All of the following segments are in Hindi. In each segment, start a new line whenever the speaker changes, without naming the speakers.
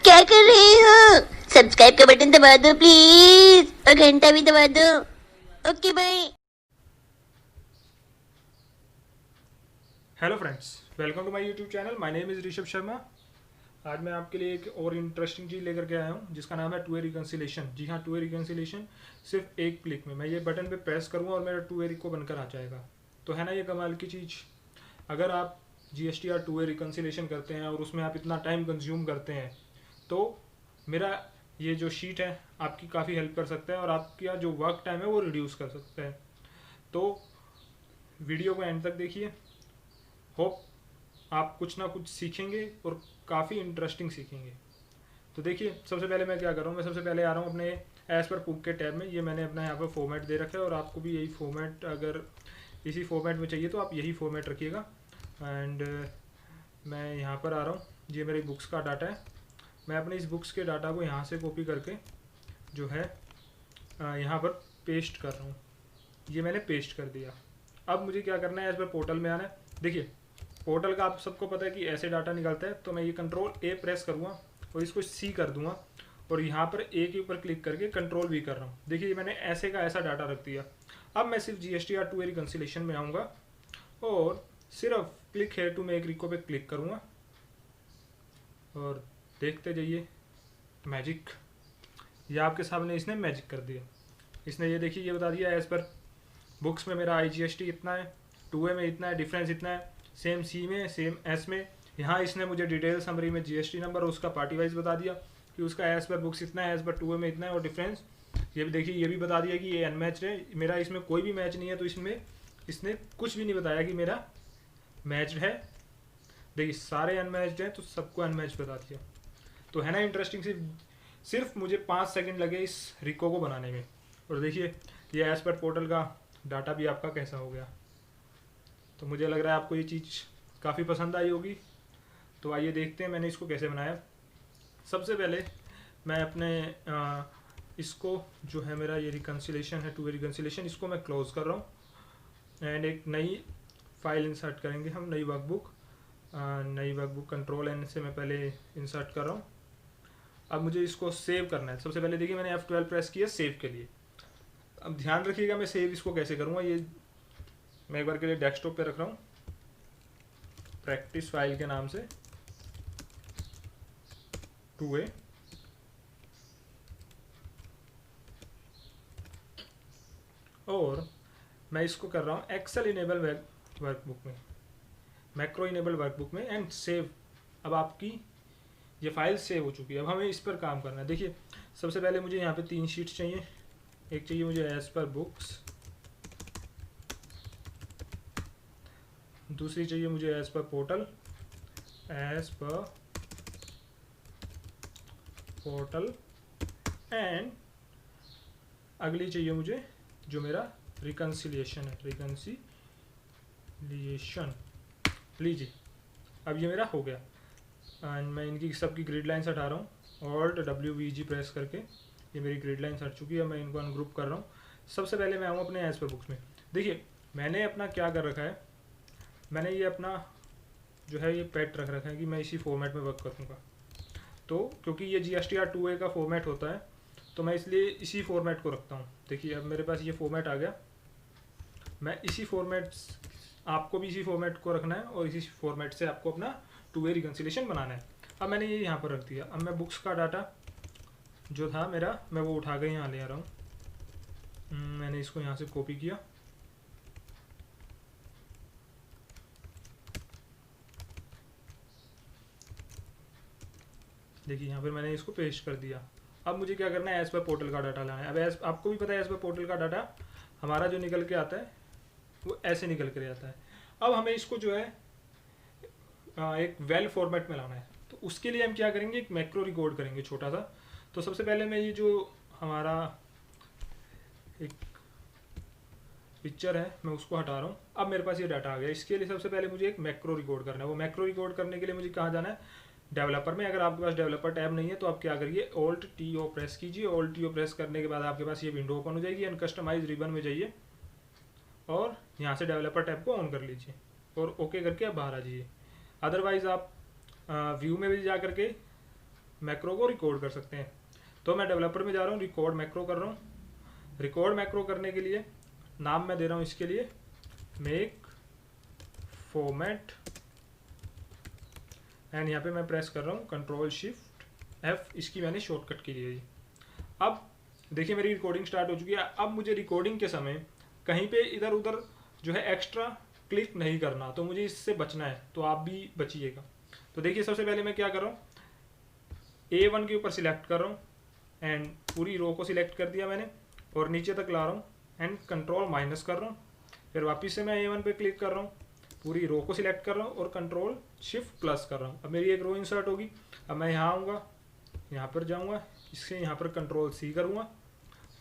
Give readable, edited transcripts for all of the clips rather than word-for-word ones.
क्या कर रहे हो? सब्सक्राइब का बटन दबा दो प्लीज और घंटा भी दबा दो। Okay bye.
Hello friends, welcome to my YouTube channel. My name is Rishabh Sharma. आज मैं आपके लिए एक और इंटरेस्टिंग चीज़ लेकर के आया हूँ जिसका नाम है टू वे रिकन्सिलेशन। जी हाँ, टू वे रिकन्सिलेशन सिर्फ एक क्लिक में मैं ये बटन पे प्रेस करूँगा और मेरा टू वे रिको बनकर आ जाएगा। तो है ना ये कमाल की चीज़। अगर आप जीएसटी या टू वे रिकन्सिलेशन करते हैं और उसमें आप इतना टाइम कंज्यूम करते हैं तो मेरा ये जो शीट है आपकी काफ़ी हेल्प कर सकता है और आपका जो वर्क टाइम है वो रिड्यूस कर सकता है। तो वीडियो को एंड तक देखिए। होप आप कुछ ना कुछ सीखेंगे और काफ़ी इंटरेस्टिंग सीखेंगे। तो देखिए, सबसे पहले मैं क्या कर रहा हूँ, मैं सबसे पहले आ रहा हूँ अपने एज पर पुक के टैब में। ये मैंने अपना यहाँ पर फॉर्मेट दे रखा है और आपको भी यही फॉर्मेट, अगर इसी फॉर्मेट में चाहिए तो आप यही फॉर्मेट रखिएगा। एंड मैं यहाँ पर आ रहा हूँ, ये मेरी बुक्स का डाटा है। मैं अपने इस बुक्स के डाटा को यहाँ से कॉपी करके जो है यहाँ पर पेस्ट कर रहा हूँ। ये मैंने पेस्ट कर दिया। अब मुझे क्या करना है, एज पर पोर्टल में आना है। देखिए, पोर्टल का आप सबको पता है कि ऐसे डाटा निकलता है। तो मैं ये कंट्रोल ए प्रेस करूँगा और इसको सी कर दूंगा और यहाँ पर ए के ऊपर क्लिक करके कंट्रोल भी कर रहा हूँ। देखिए, मैंने ऐसे का ऐसा डाटा रख दिया। अब मैं सिर्फ जीएसटी या टू वे रिकन्सिलेशन में आऊँगा और सिर्फ क्लिक हेयर टू मेक रिको पे क्लिक करूँगा और देखते जाइए मैजिक। ये आपके सामने इसने मैजिक कर दिया। इसने ये देखिए ये बता दिया एज पर बुक्स में मेरा IGST इतना है, टू ए में इतना है, डिफरेंस इतना है, सेम सी में, सेम एस में। यहाँ इसने मुझे डिटेल समरी में GST नंबर और उसका पार्टी वाइज बता दिया कि उसका एज पर बुक्स इतना है, एज पर टू ए में इतना है और डिफरेंस ये भी देखिए, ये भी बता दिया कि ये अनमैच्ड है। मेरा इसमें कोई भी मैच नहीं है, तो इसमें इसने कुछ भी नहीं बताया कि मेरा मैच्ड है। देखिए, सारे अनमैच्ड हैं तो सबको अनमैच्ड बता दिया। तो है ना इंटरेस्टिंग। सिर्फ मुझे 5 सेकंड लगे इस रिको को बनाने में। और देखिए, ये एज पर पोर्टल का डाटा भी आपका कैसा हो गया। तो मुझे लग रहा है आपको ये चीज़ काफ़ी पसंद आई होगी। तो आइए देखते हैं मैंने इसको कैसे बनाया। सबसे पहले मैं अपने इसको जो है मेरा ये रिकन्सिलेशन है, टू वे रिकन्सिलेशन, इसको मैं क्लोज कर रहा हूँ एंड एक नई फाइल इंसर्ट करेंगे हम, नई वर्कबुक। नई वर्कबुक कंट्रोल एन से मैं पहले इंसर्ट कर रहा हूँ। अब मुझे इसको सेव करना है। सबसे पहले देखिए, मैंने F12 प्रेस किया सेव के लिए। अब ध्यान रखिएगा मैं सेव इसको कैसे करूँगा। ये मैं एक बार के लिए डेस्कटॉप पे रख रहा हूँ, प्रैक्टिस फाइल के नाम से टू वे। और मैं इसको कर रहा हूँ एक्सेल इनेबल वर्कबुक में, मैक्रो इनेबल वर्कबुक में एंड सेव। अब आपकी ये फाइल सेव हो चुकी है। अब हमें इस पर काम करना है। देखिए, सबसे पहले मुझे यहाँ पे 3 शीट्स चाहिए। एक चाहिए मुझे एज पर बुक्स, दूसरी चाहिए मुझे as per portal, as per portal, and अगली चाहिए मुझे जो मेरा रिकन्सिलिएशन है, रिकन्सिलिएशन। लीजिए, अब ये मेरा हो गया एंड मैं इनकी सबकी ग्रिड लाइन्स हटा रहा हूँ। ऑल्ट WVG प्रेस करके ये मेरी ग्रिड लाइन्स हट चुकी है। मैं इनको अनग्रुप कर रहा हूँ। सबसे पहले मैं आऊँ अपने एज पर बुक्स में। देखिए, मैंने अपना क्या कर रखा है, मैंने ये अपना जो है ये पेट रख रखा है कि मैं इसी फॉर्मेट में वर्क करूँगा। तो क्योंकि ये GST या टू ए का फॉर्मेट होता है तो मैं इसलिए इसी फॉर्मेट को रखता हूँ। देखिए, अब मेरे पास ये फॉर्मेट आ गया। मैं इसी फॉर्मेट, आपको भी इसी फॉर्मेट को रखना है और इसी फॉर्मेट से आपको अपना टू वे रिकन्सिलेशन बनाना है। अब मैंने ये यहाँ पर रख दिया। अब मैं बुक्स का डाटा जो था मेरा, मैं वो उठा के यहाँ ले आ रहा हूँ। मैंने इसको यहाँ से कॉपी किया, देखिए यहाँ पर मैंने इसको पेस्ट कर दिया। अब मुझे क्या करना है, एज पर पोर्टल का डाटा लाना है। अब एज आपको भी पता है एज पर पोर्टल का डाटा हमारा जो निकल के आता है वो ऐसे निकल कर आता है। अब हमें इसको जो है एक वेल फॉर्मेट में लाना है। तो उसके लिए हम क्या करेंगे, एक मैक्रो रिकॉर्ड करेंगे छोटा सा। तो सबसे पहले मैं ये जो हमारा एक पिक्चर है मैं उसको हटा रहा हूँ। अब मेरे पास ये डाटा आ गया। इसके लिए सबसे पहले मुझे एक मैक्रो रिकॉर्ड करना है। वो मैक्रो रिकॉर्ड करने के लिए मुझे कहाँ जाना है, डेवलपर में। अगर आपके पास डेवलपर टैब नहीं है तो आप क्या करिए, Alt+TO प्रेस कीजिए। Alt+TO प्रेस करने के बाद आपके पास ये विंडो ओपन हो जाएगी एंड कस्टमाइज रिबन में जाइए और यहाँ से डेवलपर टैब को ऑन कर लीजिए और ओके करके आप बाहर आ जाइए। अदरवाइज़ आप व्यू में भी जा करके मैक्रो को रिकॉर्ड कर सकते हैं। तो मैं डेवलपर में जा रहा हूँ, रिकॉर्ड मैक्रो कर रहा हूँ। रिकॉर्ड मैक्रो करने के लिए नाम मैं दे रहा हूँ इसके लिए मेक फॉर्मेट, एंड यहाँ पे मैं प्रेस कर रहा हूँ कंट्रोल शिफ्ट F, इसकी मैंने शॉर्टकट की है। अब देखिए मेरी रिकॉर्डिंग स्टार्ट हो चुकी है। अब मुझे रिकॉर्डिंग के समय कहीं पे इधर उधर जो है एक्स्ट्रा क्लिक नहीं करना, तो मुझे इससे बचना है, तो आप भी बचिएगा। तो देखिए सबसे पहले मैं क्या कर रहा हूँ, A1 के ऊपर सिलेक्ट कर रहा हूँ एंड पूरी रो को सिलेक्ट कर दिया मैंने और नीचे तक ला रहा हूँ एंड कंट्रोल माइनस कर रहा हूँ। फिर वापस से मैं A1 पे क्लिक कर रहा हूँ, पूरी रो को सिलेक्ट कर रहा हूँ और कंट्रोल शिफ्ट प्लस कर रहा हूँ। अब मेरी एक रो इंसर्ट होगी। अब मैं यहाँ आऊँगा, यहाँ पर जाऊँगा, इससे यहाँ पर कंट्रोल C करूँगा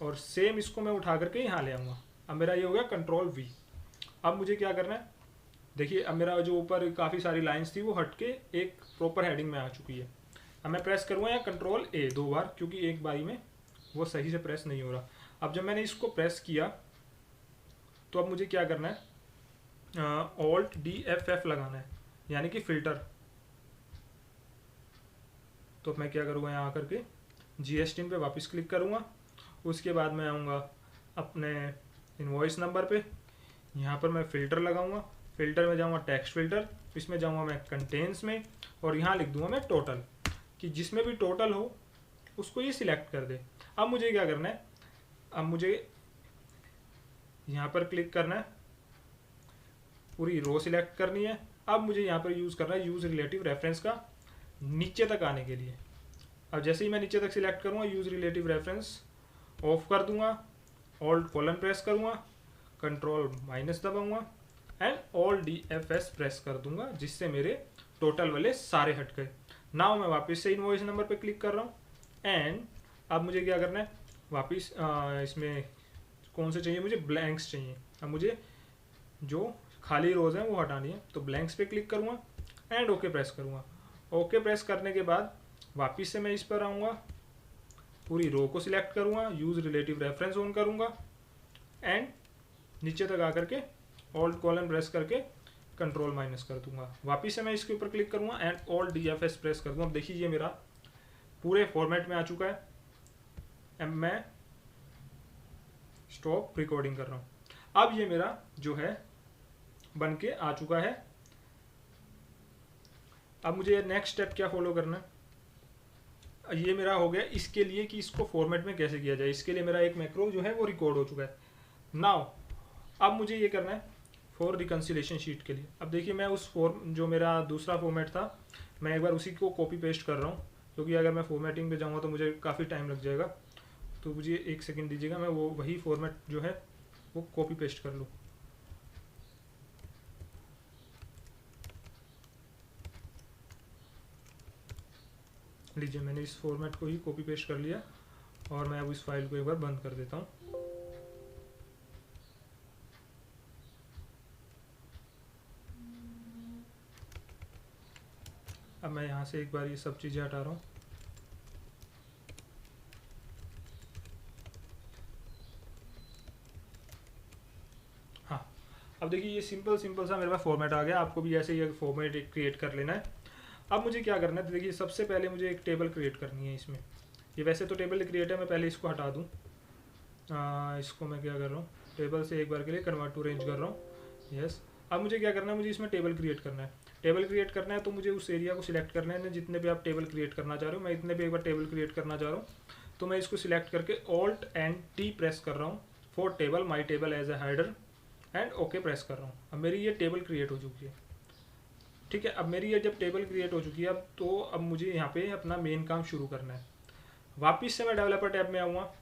और सेम इसको मैं उठा करके यहाँ ले आऊँगा। अब मेरा ये हो गया कंट्रोल V। अब मुझे क्या करना है, देखिए अब मेरा जो ऊपर काफ़ी सारी लाइंस थी वो हट के एक प्रॉपर हेडिंग में आ चुकी है। अब मैं प्रेस करूँगा या कंट्रोल A 2 बार, क्योंकि एक बारी में वो सही से प्रेस नहीं हो रहा। अब जब मैंने इसको प्रेस किया तो अब मुझे क्या करना है, Alt D F लगाना है, यानी कि फ़िल्टर। तो मैं क्या करूँगा, यहाँ आकर के GST पे वापस क्लिक करूँगा। उसके बाद मैं आऊँगा अपने इनवॉइस नंबर पे, यहाँ पर मैं फ़िल्टर लगाऊँगा। फ़िल्टर में जाऊँगा टेक्स्ट फ़िल्टर, इसमें जाऊँगा मैं कंटेंट्स में और यहाँ लिख दूँगा मैं टोटल, कि जिसमें भी टोटल हो उसको ये सिलेक्ट कर दे। अब मुझे क्या करना है, अब मुझे यहाँ पर क्लिक करना है, पूरी रो सिलेक्ट करनी है। अब मुझे यहाँ पर यूज़ करना है यूज़ रिलेटिव रेफरेंस का नीचे तक आने के लिए। अब जैसे ही मैं नीचे तक सिलेक्ट करूँगा यूज़ रिलेटिव रेफरेंस ऑफ कर दूंगा, ऑल्ट कॉलन प्रेस करूँगा, कंट्रोल माइनस दबाऊँगा एंड ऑल DFS प्रेस कर दूंगा, जिससे मेरे टोटल वाले सारे हट गए। नाउ मैं वापस से इनवॉइस नंबर पे क्लिक कर रहा हूँ एंड अब मुझे क्या करना है, वापस इसमें कौन से चाहिए, मुझे ब्लैंक्स चाहिए। अब मुझे जो खाली रोज हैं वो हटानी है, तो ब्लैंक्स पे क्लिक करूँगा एंड ओके प्रेस करूँगा। ओके प्रेस करने के बाद वापस से मैं इस पर आऊँगा, पूरी रो को सिलेक्ट करूँगा, यूज़ रिलेटिव रेफरेंस ऑन करूँगा एंड नीचे तक आकर के ऑल्ट कॉलन प्रेस करके कंट्रोल माइनस कर दूंगा। वापस से मैं इसके ऊपर क्लिक करूँगा एंड ऑल्ट DFS प्रेस कर दूँगा। अब देखिए ये मेरा पूरे फॉर्मेट में आ चुका है। अब मैं स्टॉप रिकॉर्डिंग कर रहा हूँ। अब ये मेरा जो है बन के आ चुका है। अब मुझे नेक्स्ट स्टेप क्या फॉलो करना है, ये मेरा हो गया इसके लिए कि इसको फॉर्मेट में कैसे किया जाए। इसके लिए मेरा एक मैक्रो जो है वो रिकॉर्ड हो चुका है। नाउ अब मुझे ये करना है फॉर रिकन्सिलेशन शीट के लिए। अब देखिए मैं उस फॉर्म जो मेरा दूसरा फॉर्मेट था, मैं एक बार उसी को कॉपी पेस्ट कर रहा हूँ, क्योंकि अगर मैं फॉर्मेटिंग पे जाऊँगा तो मुझे काफ़ी टाइम लग जाएगा। तो मुझे एक सेकंड दीजिएगा, मैं वो वही फॉर्मेट जो है वो कॉपी पेस्ट कर लूँ। लीजिए मैंने इस फॉर्मेट को ही कॉपी पेस्ट कर लिया और मैं अब इस फाइल को एक बार बंद कर देता हूँ। अब मैं यहाँ से एक बार ये सब चीज़ें हटा रहा हूँ। हाँ, अब देखिए ये सिंपल सा मेरे पास फॉर्मेट आ गया। आपको भी ऐसे ही एक फॉर्मेट क्रिएट कर लेना है। अब मुझे क्या करना है, तो देखिए सबसे पहले मुझे एक टेबल क्रिएट करनी है इसमें। ये वैसे तो टेबल क्रिएट है, मैं पहले इसको हटा दूँ। इसको मैं क्या कर रहा हूँ, टेबल से एक बार के लिए कन्वर्ट टू रेंज कर रहा हूँ। यस, अब मुझे क्या करना है, मुझे इसमें टेबल क्रिएट करना है। टेबल क्रिएट करना है तो मुझे उस एरिया को सिलेक्ट करना है ना, जितने पे आप टेबल क्रिएट करना चाह रहे हो। मैं इतने पे एक बार टेबल क्रिएट करना चाह रहा हूँ, तो मैं इसको सिलेक्ट करके ऑल्ट एंड T प्रेस कर रहा हूँ for table, my table as a header and okay press कर रहा हूँ। अब मेरी ये टेबल क्रिएट हो चुकी है। ठीक है, अब मेरी ये जब टेबल क्रिएट हो चुकी है, अब मुझे यहाँ पे अपना मेन काम शुरू करना है। वापिस से मैं डेवलपर टैब में आऊँगा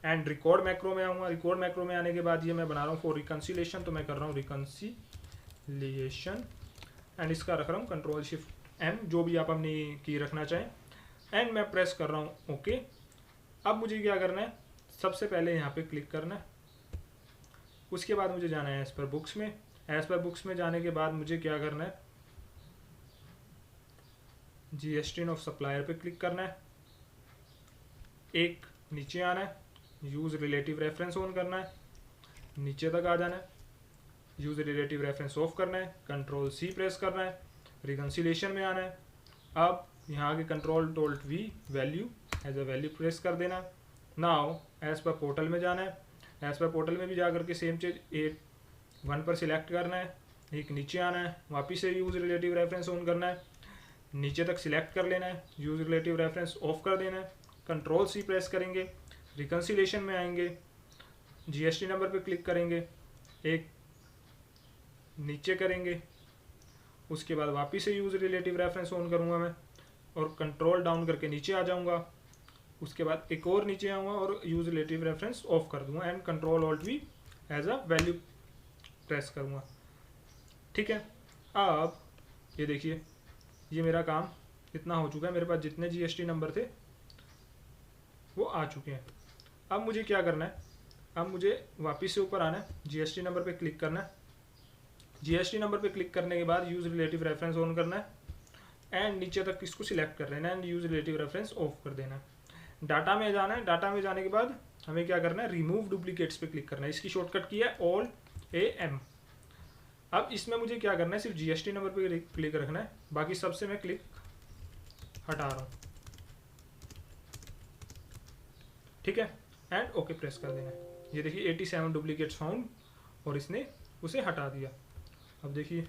एंड रिकॉर्ड मैक्रो में आऊँगा। रिकॉर्ड मैक्रो में आने के बाद ये मैं बना रहा हूँ फॉर रिकन्सिलेशन, तो मैं कर रहा हूँ रिकन्सिलेशन एंड इसका रख रहा हूँ कंट्रोल शिफ्ट M, जो भी आप अपनी की रखना चाहें, एंड मैं प्रेस कर रहा हूँ ओके। अब मुझे क्या करना है, सबसे पहले यहाँ पे क्लिक करना है। उसके बाद मुझे जाना है एज पर बुक्स में। एज पर बुक्स में जाने के बाद मुझे क्या करना है, GST ऑफ सप्लायर पे क्लिक करना है। एक नीचे आना है, यूज़ रिलेटिव रेफरेंस ऑन करना है, नीचे तक आ जाना है, यूज़ रिलेटिव रेफरेंस ऑफ करना है, कंट्रोल C प्रेस करना है, रिकन्सिलेशन में आना है। अब यहाँ आगे कंट्रोल टोल्ट V value as a value press कर देना है। नाउ एज पर पोर्टल में जाना है, एज पर पोर्टल में भी जा करके सेम चीज़ 1 पर सिलेक्ट करना है, एक नीचे आना है, वापिस से यूज़ रिलेटिव रेफरेंस ऑन करना है, नीचे तक सिलेक्ट कर लेना है, यूज़ रिलेटिव रेफरेंस ऑफ कर देना है, कंट्रोल सी प्रेस करेंगे, रिकन्सिलेशन में आएंगे, जीएसटी नंबर पे क्लिक करेंगे, एक नीचे करेंगे, उसके बाद वापिस से यूज़ रिलेटिव रेफरेंस ऑन करूँगा मैं और कंट्रोल डाउन करके नीचे आ जाऊँगा, उसके बाद एक और नीचे आऊँगा और यूज़ रिलेटिव रेफरेंस ऑफ कर दूँगा and control alt V as a value press करूँगा। ठीक है, अब ये देखिए ये मेरा काम इतना हो चुका है, मेरे पास जितने जीएसटी नंबर थे वो आ चुके हैं। अब मुझे क्या करना है, अब मुझे वापस से ऊपर आना है, जीएसटी नंबर पे क्लिक करना है, जीएसटी नंबर पे क्लिक करने के बाद यूज़ रिलेटिव रेफरेंस ऑन करना है एंड नीचे तक इसको सिलेक्ट कर लेना है and use relative reference off कर देना है। डाटा में जाना है, डाटा में जाने के बाद हमें क्या करना है, रिमूव डुप्लीकेट्स पे क्लिक करना है, इसकी शॉर्टकट की है ऑल AM। अब इसमें मुझे क्या करना है, सिर्फ जीएसटी नंबर पे क्लिक रखना है, बाकी सबसे मैं क्लिक हटा रहा हूँ। ठीक है, एंड ओके प्रेस कर देना है। ये देखिए 87 डुप्लीकेट्स फाउंड और इसने उसे हटा दिया। अब देखिए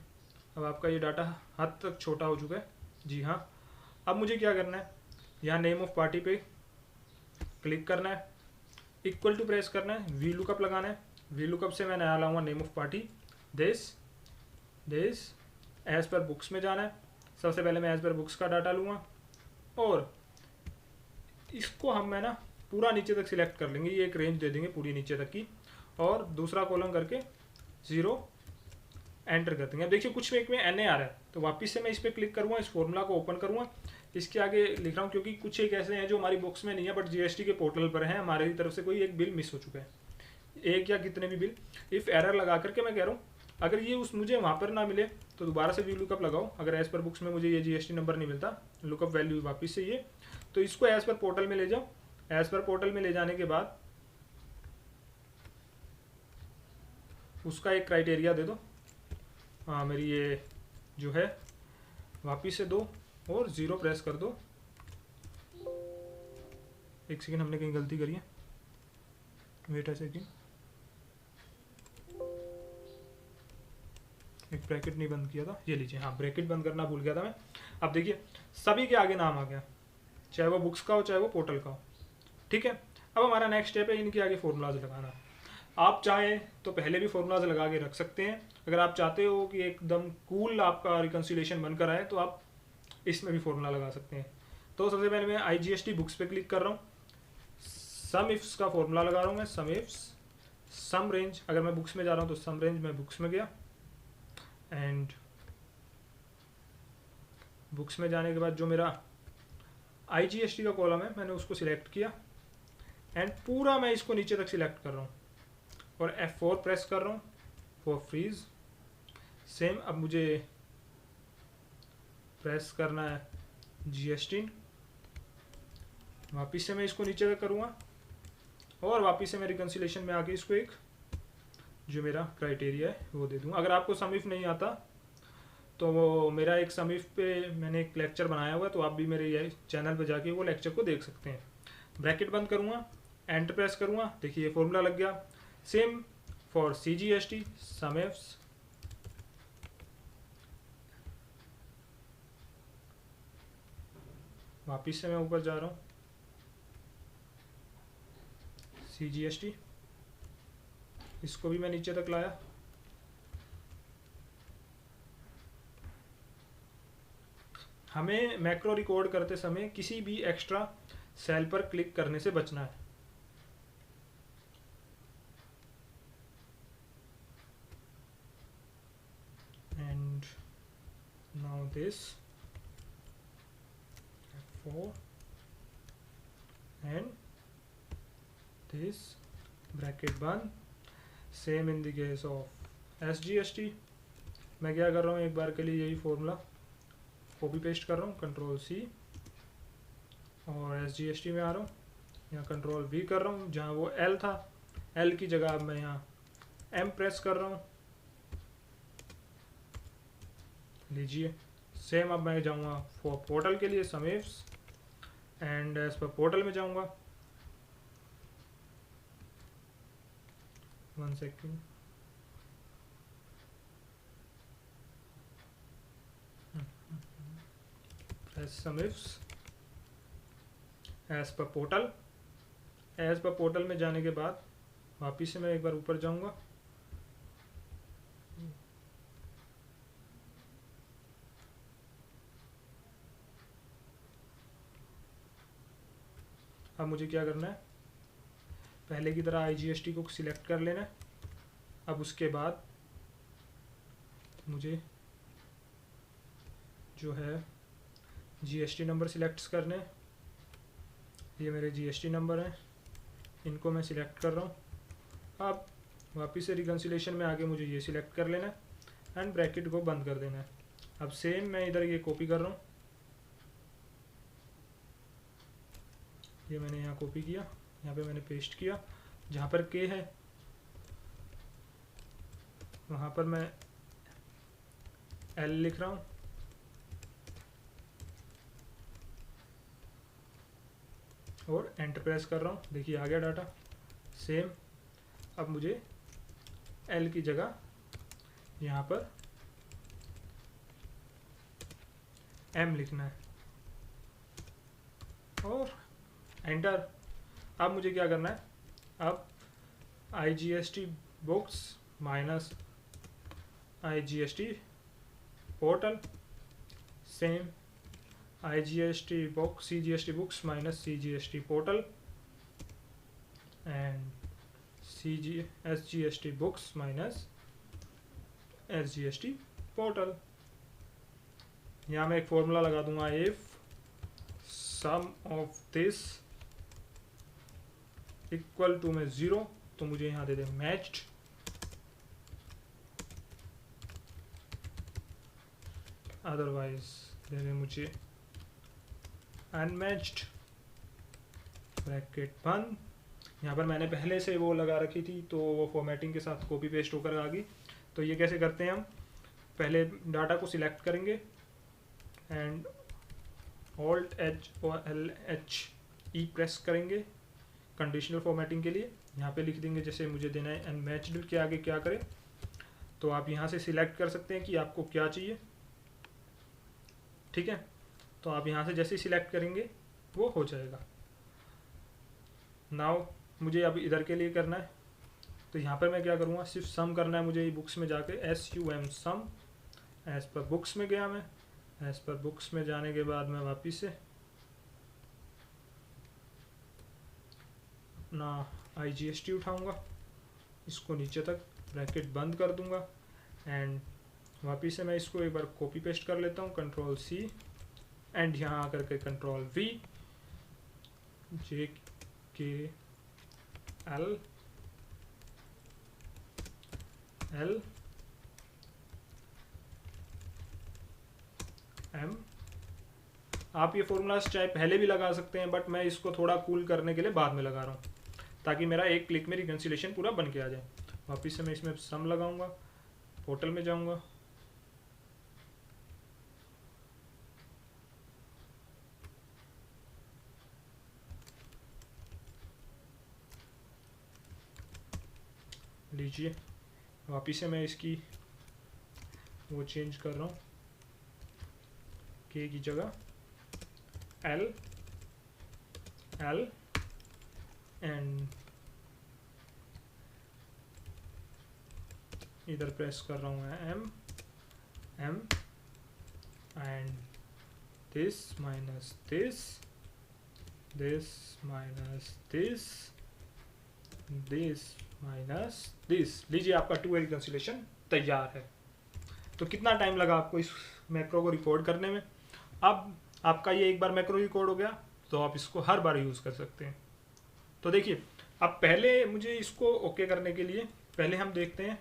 अब आपका ये डाटा हद तक छोटा हो चुका है। जी हाँ, अब मुझे क्या करना है, यहाँ नेम ऑफ पार्टी पे क्लिक करना है, इक्वल टू प्रेस करना है, वी लुकअप लगाना है, वी लुकअप से मैं नया लाऊंगा name of party this as per books में जाना है। सबसे पहले मैं एज पर बुक्स का डाटा लूँगा और इसको हम मैं ना पूरा नीचे तक सिलेक्ट कर लेंगे, ये एक रेंज दे देंगे पूरी नीचे तक की और दूसरा कॉलम करके 0 एंटर कर देंगे। अब देखिए कुछ एक में NA आ रहा है तो वापस से मैं इस पर क्लिक करूँगा, इस फॉर्मूला को ओपन करूँगा, इसके आगे लिख रहा हूँ क्योंकि कुछ एक ऐसे हैं जो हमारी बुक्स में नहीं है बट जीएसटी के पोर्टल पर है, हमारी तरफ से कोई एक बिल मिस हो चुका है, एक या कितने भी बिल। इफ़ एरर लगा करके मैं कह रहा हूँ अगर ये उस मुझे वहाँ पर ना मिले तो दोबारा से वी लुकअप लगाओ। अगर एज पर बुक्स में मुझे ये जीएसटी नंबर नहीं मिलता, लुकअप वैल्यू वापस से ये, तो इसको एज पर पोर्टल में ले जाओ। एज पर पोर्टल में ले जाने के बाद उसका एक क्राइटेरिया दे दो, हाँ मेरी ये जो है वापस से दो और 0 प्रेस कर दो। एक सेकेंड, हमने कहीं गलती करी है, वेट अ सेकेंड, एक ब्रैकेट नहीं बंद किया था, ये लीजिए, हाँ ब्रैकेट बंद करना भूल गया था मैं। अब देखिए सभी के आगे नाम आ गया, चाहे वो बुक्स का हो चाहे वो पोर्टल का हो। ठीक है, अब हमारा नेक्स्ट स्टेप है इनके आगे फॉर्मूलाज लगाना। आप चाहें तो पहले भी फॉर्मूलाज लगा के रख सकते हैं, अगर आप चाहते हो कि एकदम कूल आपका रिकन्सिलेशन बनकर आए तो आप इसमें भी फॉर्मूला लगा सकते हैं। तो सबसे पहले मैं IGST बुक्स पे क्लिक कर रहा हूँ, सम इफ्स का फॉर्मूला लगा रहा हूँ मैं, सम इफ्स सम रेंज, अगर मैं बुक्स में जा रहा हूँ तो सम रेंज मैं बुक्स में गया एंड बुक्स में जाने के बाद जो मेरा IGST का कॉलम है मैंने उसको सिलेक्ट किया एंड पूरा मैं इसको नीचे तक सिलेक्ट कर रहा हूँ और F4 प्रेस कर रहा हूँ फॉर फ्रीज। सेम अब मुझे प्रेस करना है GST, वापिस से मैं इसको नीचे तक करूँगा और वापिस से मैं रिकन्सिलेशन में आके इसको एक जो मेरा क्राइटेरिया है वो दे दूँगा। अगर आपको सम इफ नहीं आता तो वो मेरा एक सम इफ पे मैंने एक लेक्चर बनाया हुआ है, तो आप भी मेरे ये चैनल पे जाके वो लेक्चर को देख सकते हैं। ब्रैकेट बंद करूँगा, एंटर प्रेस करूँगा, देखिए ये फॉर्मूला लग गया। Same for CGST some ifs, वापिस से मैं ऊपर जा रहा हूँ, CGST इसको भी मैं नीचे तक लाया। हमें मैक्रो रिकॉर्ड करते समय किसी भी एक्स्ट्रा सेल पर क्लिक करने से बचना है। And now this F4 and this bracket बंद। Same in the case of SGST, मैं क्या कर रहा हूँ एक बार के लिए यही फॉर्मूला कॉपी पेस्ट कर रहा हूँ, कंट्रोल C और SGST में आ रहा हूँ, यहाँ कंट्रोल V कर रहा हूँ, जहाँ वो L था L की जगह अब मैं यहाँ M प्रेस कर रहा हूँ, लीजिए सेम अब मैं जाऊँगा फॉर पोर्टल के लिए समीप्स एंड एज पर पोर्टल में जाऊँगा। 1 सेकेंड, समीप्स as per portal. As per portal में जाने के बाद वापिस से मैं एक बार ऊपर जाऊँगा। अब मुझे क्या करना है, पहले की तरह IGST को सिलेक्ट कर लेना है। अब उसके बाद मुझे जो है GST नंबर सिलेक्ट करने हैं। ये मेरे GST नंबर हैं, इनको मैं सिलेक्ट कर रहा हूँ। अब वापस से रिकन्सिलेशन में आके मुझे ये सिलेक्ट कर लेना है एंड ब्रैकेट को बंद कर देना है। अब सेम मैं इधर ये कॉपी कर रहा हूँ, ये मैंने यहाँ कॉपी किया, यहाँ पे मैंने पेस्ट किया। जहाँ पर K है वहाँ पर मैं L लिख रहा हूँ और एंटर प्रेस कर रहा हूँ। देखिए आ गया डाटा सेम। अब मुझे L की जगह यहाँ पर M लिखना है और एंटर। अब मुझे क्या करना है, अब IGST books minus IGST portal, same IGST books CGST books minus CGST portal and SGST books minus SGST portal. यहाँ मैं एक फॉर्मूला लगा दूंगा, if sum of this equal to में 0, तो मुझे यहाँ दे दे मैच्ड। अदरवाइज दे दे मुझे अनमैच्ड। ब्रैकेट बंद। यहाँ पर मैंने पहले से वो लगा रखी थी तो वो फॉर्मेटिंग के साथ कॉपी पेस्ट होकर आ गई। तो ये कैसे करते हैं, हम पहले डाटा को सिलेक्ट करेंगे एंड Alt H और LHE प्रेस करेंगे कंडीशनल फॉर्मेटिंग के लिए। यहाँ पे लिख देंगे जैसे मुझे देना है अनमैच्ड के आगे क्या करें, तो आप यहाँ से सिलेक्ट कर सकते हैं कि आपको क्या चाहिए। ठीक है, तो आप यहाँ से जैसे सिलेक्ट करेंगे वो हो जाएगा। नाउ मुझे अब इधर के लिए करना है, तो यहाँ पर मैं क्या करूँगा, सिर्फ सम करना है मुझे बुक्स में जाके SUM सम। एज पर बुक्स में गया मैं, एज पर बुक्स में जाने के बाद मैं वापिस से अपना IGST उठाऊंगा, इसको नीचे तक ब्रैकेट बंद कर दूंगा एंड वापिस से मैं इसको एक बार कॉपी पेस्ट कर लेता हूँ, Ctrl C एंड यहाँ आकर के Ctrl V, JKL M। आप ये फॉर्मूलाज चाहे पहले भी लगा सकते हैं, बट मैं इसको थोड़ा कूल करने के लिए बाद में लगा रहा हूँ ताकि मेरा एक क्लिक में रिकन्सिलेशन पूरा बन के आ जाए। वापिस से मैं इसमें सम लगाऊंगा, पोर्टल में जाऊंगा, लीजिए वापिस से मैं इसकी वो चेंज कर रहा हूँ, K की जगह L एंड इधर प्रेस कर रहा हूँ M and this minus this minus this minus this. लीजिए आपका 2 रिकन्सिलेशन तैयार है। तो कितना टाइम लगा आपको इस मैक्रो को रिकॉर्ड करने में। अब आपका ये एक बार मैक्रो रिकॉर्ड हो गया तो आप इसको हर बार यूज़ कर सकते हैं। तो देखिए अब पहले मुझे इसको ओके करने के लिए पहले हम देखते हैं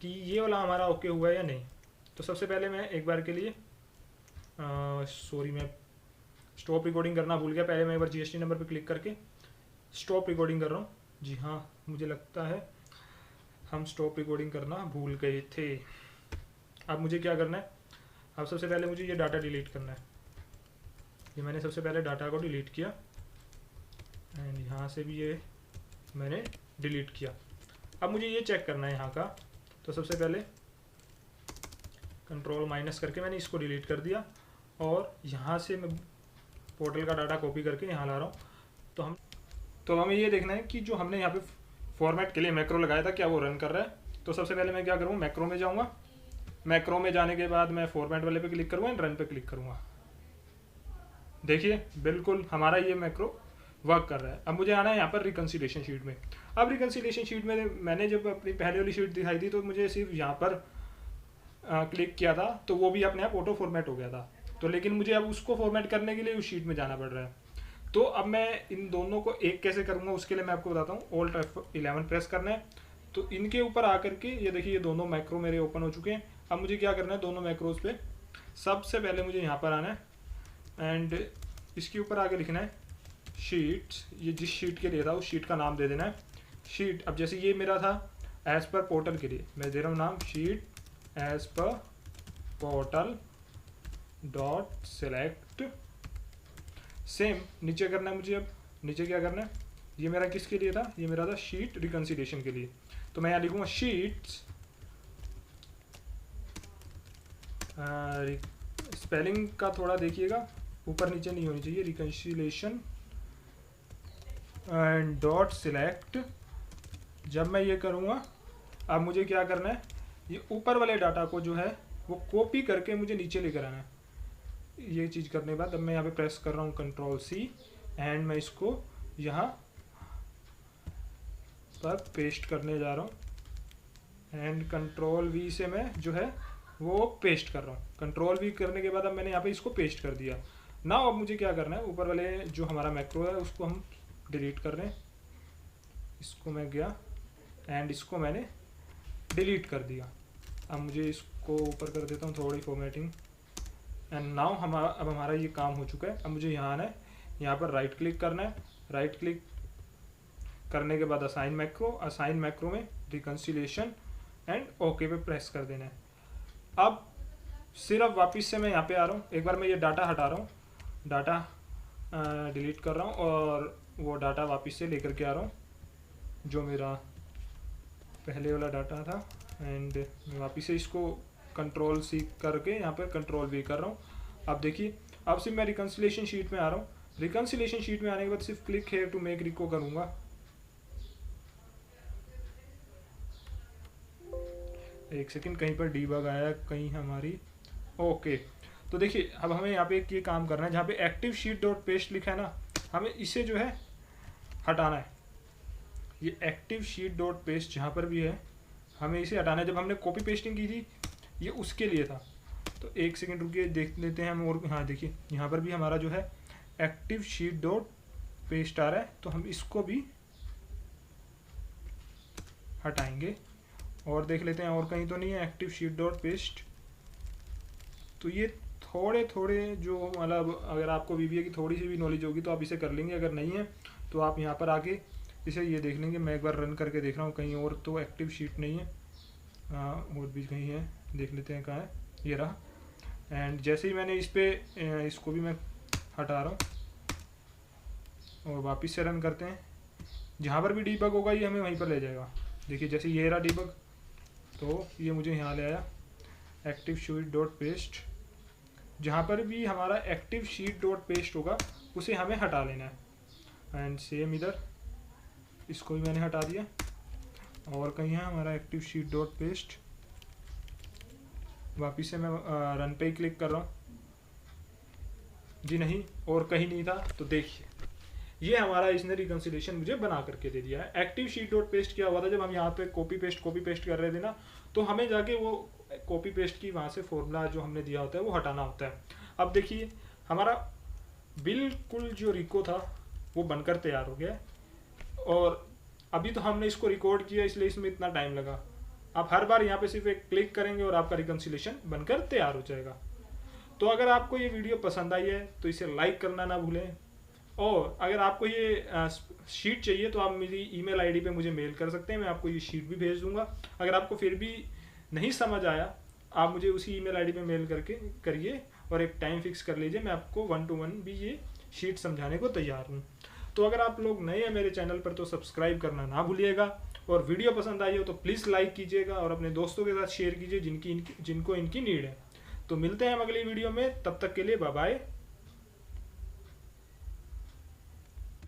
कि ये वाला हमारा ओके हुआ है या नहीं। तो सबसे पहले मैं एक बार के लिए सॉरी मैं स्टॉप रिकॉर्डिंग करना भूल गया। पहले मैं एक बार GST नंबर पर क्लिक करके स्टॉप रिकॉर्डिंग कर रहा हूँ। जी हाँ, मुझे लगता है हम स्टॉप रिकॉर्डिंग करना भूल गए थे। अब मुझे क्या करना है, अब सबसे पहले मुझे ये डाटा डिलीट करना है। ये मैंने सबसे पहले डाटा को डिलीट किया एंड यहाँ से भी ये मैंने डिलीट किया। अब मुझे ये चेक करना है यहाँ का, तो सबसे पहले कंट्रोल माइनस करके मैंने इसको डिलीट कर दिया और यहाँ से मैं पोर्टल का डाटा कॉपी करके यहाँ ला रहा हूँ। तो हमें ये देखना है कि जो हमने यहाँ पे फॉर्मेट के लिए मैक्रो लगाया था क्या वो रन कर रहा है। तो सबसे पहले मैं क्या करूँ, मैक्रो में जाऊँगा। मैक्रो में जाने के बाद मैं फॉर्मेट वाले पे क्लिक करूँगा एंड रन पे क्लिक करूँगा। देखिए बिल्कुल हमारा ये मैक्रो वर्क कर रहा है। अब मुझे आना है यहाँ पर रिकन्सिलेशन शीट में। अब रिकन्सिलेशन शीट में मैंने जब अपनी पहले वाली शीट दिखाई थी तो मुझे सिर्फ यहाँ पर क्लिक किया था तो वो भी अपने आप ऑटो फॉर्मेट हो गया था। तो लेकिन मुझे अब उसको फॉर्मेट करने के लिए उस शीट में जाना पड़ रहा है। तो अब मैं इन दोनों को एक कैसे करूँगा उसके लिए मैं आपको बताता हूँ। Alt F11 प्रेस करना है। तो इनके ऊपर आकर के ये देखिए ये दोनों मैक्रो मेरे ओपन हो चुके हैं। अब मुझे क्या करना है, दोनों मैक्रोज पे सबसे पहले मुझे यहाँ पर आना है एंड इसके ऊपर आगे लिखना है शीट्स। ये जिस शीट के लिए था उस शीट का नाम दे देना है शीट। अब जैसे ये मेरा था एज पर पोर्टल के लिए, मैं दे रहा हूँ नाम sheet as per portal dot select. Same नीचे करना है मुझे। अब नीचे क्या करना है, ये मेरा किसके लिए था, ये मेरा था शीट रिकन्सिलेशन के लिए। तो मैं यहाँ लिखूँगा शीट्स, स्पेलिंग का थोड़ा देखिएगा, ऊपर नीचे नहीं होनी चाहिए, रिकन्सिलेशन एंड डॉट सिलेक्ट। जब मैं ये करूँगा अब मुझे क्या करना है, ये ऊपर वाले डाटा को जो है वो कॉपी करके मुझे नीचे लेकर आना है। ये चीज़ करने के बाद अब मैं यहाँ पे प्रेस कर रहा हूँ कंट्रोल C एंड मैं इसको यहाँ पर पेस्ट करने जा रहा हूँ एंड कंट्रोल V से मैं जो है वो पेस्ट कर रहा हूँ। कंट्रोल V करने के बाद अब मैंने यहाँ पे इसको पेस्ट कर दिया। ना अब मुझे क्या करना है, ऊपर वाले जो हमारा मैक्रो है उसको हम डिलीट कर रहे हैं। इसको मैं गया एंड इसको मैंने डिलीट कर दिया। अब मुझे इसको ऊपर कर देता हूँ थोड़ी फॉर्मेटिंग एंड नाउ अब हमारा ये काम हो चुका है। अब मुझे यहाँ आना है, यहाँ पर राइट क्लिक करना है। राइट क्लिक करने के बाद असाइन मैक्रो में रिकन्सिलेशन एंड ओके पे प्रेस कर देना है। अब सिर्फ वापस से मैं यहाँ पे आ रहा हूँ, एक बार मैं ये डाटा हटा रहा हूँ, डाटा डिलीट कर रहा हूँ और वो डाटा वापस से लेकर के आ रहा हूँ जो मेरा पहले वाला डाटा था एंड मैं वापस से इसको कंट्रोल C करके यहाँ पर कंट्रोल V कर रहा हूँ। अब देखिए अब सिर्फ मैं रिकन्सिलेशन शीट में आ रहा हूँ। रिकन्सिलेशन शीट में आने के बाद सिर्फ क्लिक हेयर टू मेक रिको करूँगा। एक सेकंड, कहीं पर डीबग आया कहीं हमारी, ओके। तो देखिए अब हमें यहाँ पे एक ये काम करना है, जहाँ पे एक्टिव शीट डॉट पेस्ट लिखा है ना, हमें इसे जो है हटाना है। ये एक्टिव शीट डॉट पेस्ट जहाँ पर भी है हमें इसे हटाना है। जब हमने कॉपी पेस्टिंग की थी ये उसके लिए था। तो एक सेकंड रुकिए, देख लेते हैं हम। और हाँ देखिए यहाँ पर भी हमारा जो है एक्टिव शीट डॉट पेस्ट आ रहा है, तो हम इसको भी हटाएंगे और देख लेते हैं और कहीं तो नहीं है एक्टिव शीट डॉट पेस्ट। तो ये थोड़े थोड़े जो मतलब अगर आपको VBA की थोड़ी सी भी नॉलेज होगी तो आप इसे कर लेंगे, अगर नहीं है तो आप यहाँ पर आके इसे ये देख लेंगे। मैं एक बार रन करके देख रहा हूँ, कहीं और तो एक्टिव शीट नहीं है, और भी कहीं है, देख लेते हैं कहाँ है। ये रहा एंड जैसे ही मैंने इस पे इसको भी मैं हटा रहा हूँ और वापस से रन करते हैं। जहाँ पर भी डीबग होगा ये हमें वहीं पर ले जाएगा। देखिए जैसे ये रहा डीबग, तो ये मुझे यहाँ ले आया एक्टिव शीट डॉट पेस्ट। जहाँ पर भी हमारा एक्टिव शीट डॉट पेस्ट होगा उसे हमें हटा लेना है एंड सेम इधर इसको भी मैंने हटा दिया। और कहीं है हमारा एक्टिव शीट डॉट पेस्ट, वापिस से मैं रन पे ही क्लिक कर रहा हूँ। जी नहीं, और कहीं नहीं था। तो देखिए ये हमारा इसने रिकन्सिलेशन मुझे बना करके दे दिया है। एक्टिव शीट डॉट पेस्ट क्या हुआ था, जब हम यहाँ पे कॉपी पेस्ट कर रहे थे ना, तो हमें जाके वो कॉपी पेस्ट की वहाँ से फॉर्मूला जो हमने दिया होता है वो हटाना होता है। अब देखिए हमारा बिल्कुल जो रिको था वो बनकर तैयार हो गया और अभी तो हमने इसको रिकॉर्ड किया इसलिए इसमें इतना टाइम लगा। आप हर बार यहाँ पे सिर्फ एक क्लिक करेंगे और आपका रिकन्सिलेशन बनकर तैयार हो जाएगा। तो अगर आपको ये वीडियो पसंद आई है तो इसे लाइक करना ना भूलें, और अगर आपको ये शीट चाहिए तो आप मेरी ईमेल आईडी पे मुझे मेल कर सकते हैं, मैं आपको ये शीट भी भेज दूंगा। अगर आपको फिर भी नहीं समझ आया आप मुझे उसी ईमेल आईडी पे मेल करके करिए और एक टाइम फिक्स कर लीजिए, मैं आपको 1 to 1 भी ये शीट समझाने को तैयार हूँ। तो अगर आप लोग नए हैं मेरे चैनल पर तो सब्सक्राइब करना ना भूलिएगा, और वीडियो पसंद आई हो तो प्लीज़ लाइक कीजिएगा और अपने दोस्तों के साथ शेयर कीजिए जिनको इनकी नीड है। तो मिलते हैं हम अगली वीडियो में, तब तक के लिए बाय बाय।